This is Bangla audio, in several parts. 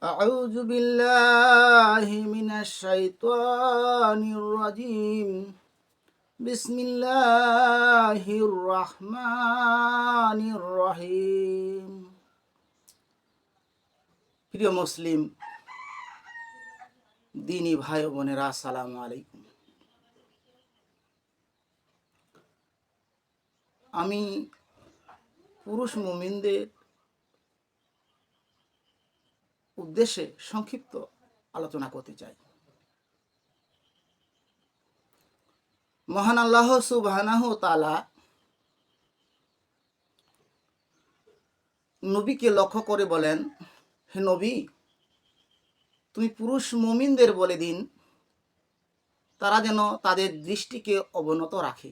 أعوذ بالله من الشيطان الرجيم بسم الله الرحمن الرحيم প্রিয় মুসলিম দিনী ভাই বোনেরা, আসসালামু আলাইকুম। আমি পুরুষ মুমিনদের উদ্দেশ্যে সংক্ষিপ্ত আলোচনা করতে চাই। মহান আল্লাহ সুবহানাহু ওয়া তাআলা নবীকে লক্ষ্য করে বলেন, হে নবী, তুমি পুরুষ মুমিনদের বলে দিন তারা যেন তাদের দৃষ্টিকে অবনত রাখে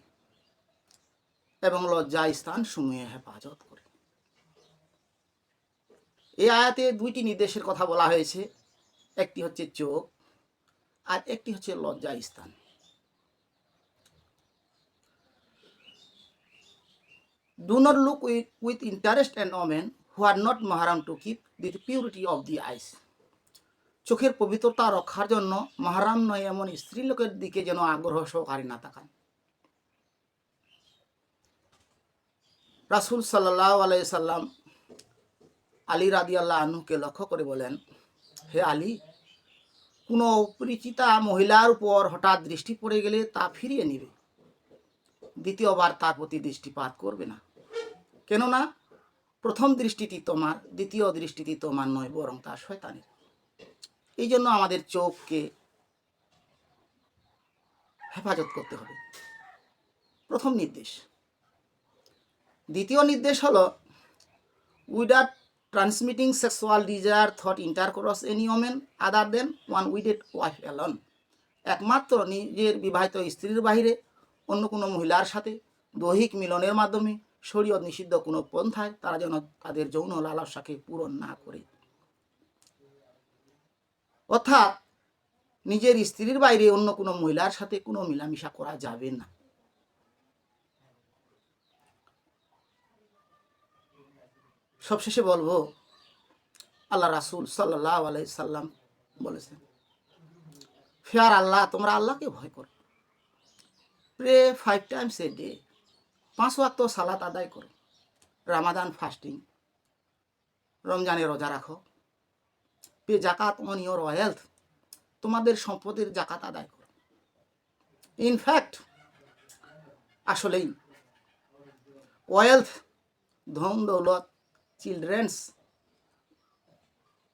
এবং লজ্জা স্থান সমূহে হেফাজত করে। এই আয়াতে দুইটি নির্দেশের কথা বলা হয়েছে, একটি হচ্ছে চোখ আর একটি হচ্ছে লজ্জা স্থান। Do not look with interest and women who are not mahram to keep the purity of the eyes. চোখের পবিত্রতা রক্ষার জন্য মাহরাম নয় এমন স্ত্রী লোকের দিকে যেন আগ্রহ সহকারে না তাকান। রাসূল সাল্লাল্লাহু আলাইহি সাল্লাম আলী রাদিয়াল্লাহু আনহুকে লক্ষ্য করে বলেন, হে আলী, কোনো অপরিচিতা মহিলার উপর হঠাৎ দৃষ্টি পড়ে গেলে তা ফিরিয়ে নিবে, দ্বিতীয়বার তার প্রতি দৃষ্টিপাত করবে না, কেননা প্রথম দৃষ্টিটি তোমার, দ্বিতীয় দৃষ্টিটি তোমার নয়, বরং তা শয়তানের। এই জন্য আমাদের চোখকে হেফাজত করতে হবে, প্রথম নির্দেশ। দ্বিতীয় নির্দেশ হলো, without transmitting sexual desire thought intercourse any women other than one wedded wife alone. একমাত্র নিজের বিবাহিত স্ত্রীর বাহিরে অন্য কোনো মহিলার সাথে দৈহিক মিলনের মাধ্যমে শরীয়ত নিষিদ্ধ কোনো পন্থায় তারা যেন তাদের যৌন লালসাকে পূরণ না করে। অর্থাৎ নিজের স্ত্রীর বাইরে অন্য কোনো মহিলার সাথে কোনো মিলামিশা করা যাবে না। সবশেষে বলবো, আল্লাহ রাসূল সাল্লাল্লাহু আলাইহি সাল্লাম বলেছেন, ফিয়ার আল্লাহ, তোমরা আল্লাহকে ভয় করো, প্রে 5 times a day, 5 ওয়াক্ত সালাত আদায় করো, রামাদান ফাস্টিং, রমজানে রোজা রাখো, পে জাকাত অন ইয়োর ওয়েলথ, তোমাদের সম্পদের জাকাত আদায় করো। ইনফ্যাক্ট আসলেই ওয়েলথ, ধন দৌলত, চিলড্রেন্স,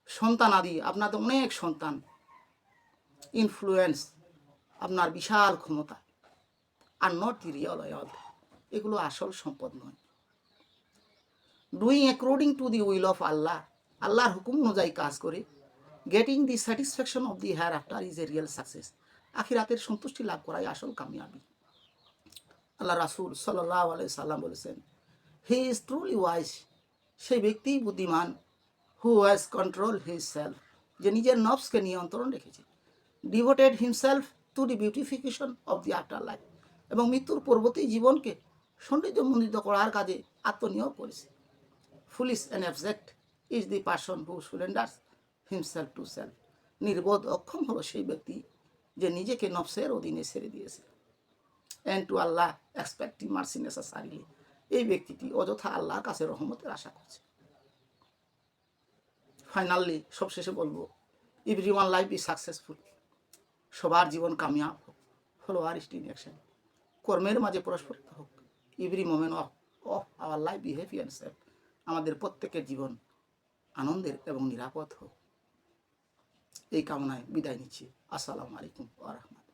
সন্তান আদি, আপনাদের অনেক সন্তান, ইনফ্লুয়েন্স, আপনার বিশাল ক্ষমতা, আর নট দি রিয়েল ওয়েলথ, এগুলো আসল সম্পদ নয়। Doing according to the will of Allah, আল্লাহর হুকুম অনুযায়ী কাজ করে, getting the satisfaction of the hereafter is a real success. আখিরাতের সন্তুষ্টি লাভ করাই আসল কামিয়াবি। আল্লাহ রাসূল সাল্লাল্লাহু আলাইহি সাল্লাম বলেছেন, হি ইজ ট্রুলি ওয়াইজ, সেই ব্যক্তি বুদ্ধিমান, who has control his self, যে নিজের নফসকে নিয়ন্ত্রণ রেখেছে, devoted himself to the beautification of the afterlife, এবং মৃত্যুর পরবর্তী জীবনকে সৌন্দর্যমণ্ডিত করার কাজে আত্মনিয়োগ করেছে। Foolish and abject is the person who surrenders himself to self, নির্বোধ অক্ষম হলো সেই ব্যক্তি যে নিজেকে নফসের অধীনে ছেড়ে দিয়েছে। And to Allah expecting mercy necessarily, এই ব্যক্তিটি অযথা আল্লাহর কাছে রহমতের আশা করছে। ফাইনালি সবশেষে বলবো, এভরিওয়ান লাইফ ইজ সাকসেসফুল, সবার জীবন কামিয়াব হোক, ফলোয়ারিস্ট ইন অ্যাকশন, কর্মের মাঝে পরস্পরিত হোক, every moment of our life be happy and safe, আমাদের প্রত্যেকের জীবন আনন্দের এবং নিরাপদ হোক। এই কামনায় বিদায় নিচ্ছি। আসসালামু আলাইকুম ওয়া রাহমাতুল্লাহ।